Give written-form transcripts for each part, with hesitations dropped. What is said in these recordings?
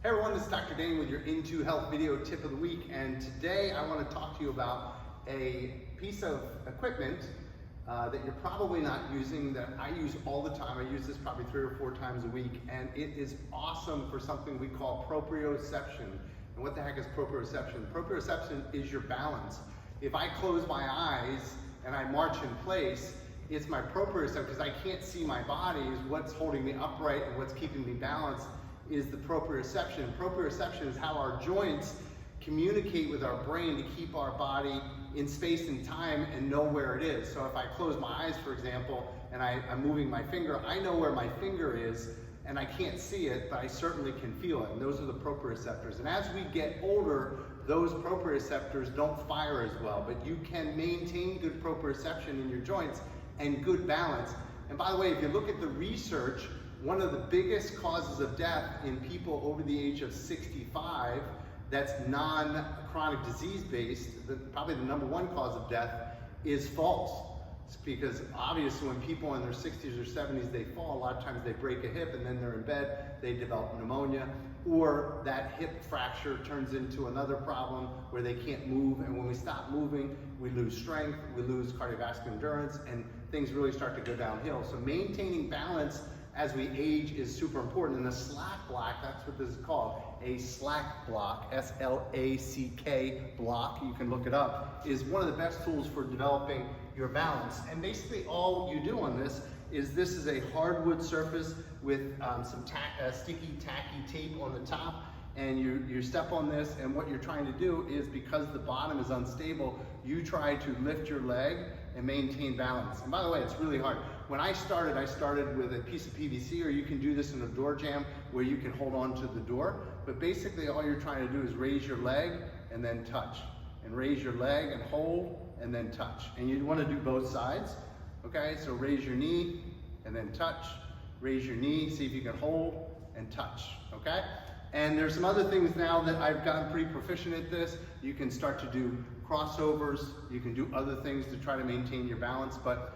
Hey everyone, this is Dr. Dane with your Into Health video tip of the week, and today I want to talk to you about a piece of equipment that you're probably not using that I use all the time. I use this probably 3 or 4 times a week, and it is awesome for something we call proprioception. And what the heck is proprioception? Proprioception is your balance. If I close my eyes and I march in place, it's my proprioception, because I can't see my body. What's holding me upright and what's keeping me balanced is the proprioception. Proprioception is how our joints communicate with our brain to keep our body in space and time and know where it is. So if I close my eyes, for example, and I'm moving my finger, I know where my finger is, and I can't see it, but I certainly can feel it. And those are the proprioceptors. And as we get older, those proprioceptors don't fire as well, but you can maintain good proprioception in your joints and good balance. And by the way, if you look at the research, one of the biggest causes of death in people over the age of 65, that's non-chronic disease based, probably the #1 cause of death is falls. It's because obviously when people in their 60s or 70s, they fall, a lot of times they break a hip and then they're in bed, they develop pneumonia, or that hip fracture turns into another problem where they can't move, and when we stop moving, we lose strength, we lose cardiovascular endurance, and things really start to go downhill. So maintaining balance as we age is super important. And the slack block, that's what this is called, a slack block, S-L-A-C-K block, you can look it up, is one of the best tools for developing your balance. And basically all you do on this is a hardwood surface with some sticky, tacky tape on the top, and you step on this, and what you're trying to do is, because the bottom is unstable, you try to lift your leg and maintain balance. And by the way, it's really hard. When I started with a piece of PVC, or you can do this in a door jamb where you can hold on to the door. But basically all you're trying to do is raise your leg and then touch, and raise your leg and hold and then touch. And you want to do both sides, okay? So raise your knee and then touch, raise your knee, see if you can hold and touch, okay? And there's some other things now that I've gotten pretty proficient at this. You can start to do crossovers, you can do other things to try to maintain your balance, but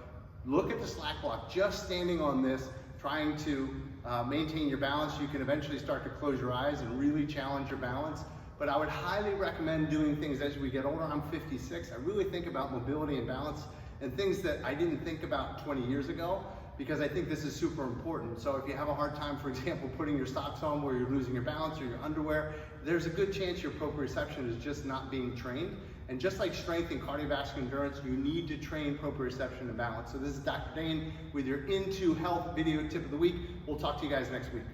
look at the slack block. Just standing on this, trying to maintain your balance, you can eventually start to close your eyes and really challenge your balance. But I would highly recommend doing things as we get older. I'm 56. I really think about mobility and balance and things that I didn't think about 20 years ago, because I think this is super important. So if you have a hard time, for example, putting your socks on where you're losing your balance, or your underwear, there's a good chance your proprioception is just not being trained. And just like strength and cardiovascular endurance, you need to train proprioception and balance. So this is Dr. Dane with your Into Health video tip of the week. We'll talk to you guys next week.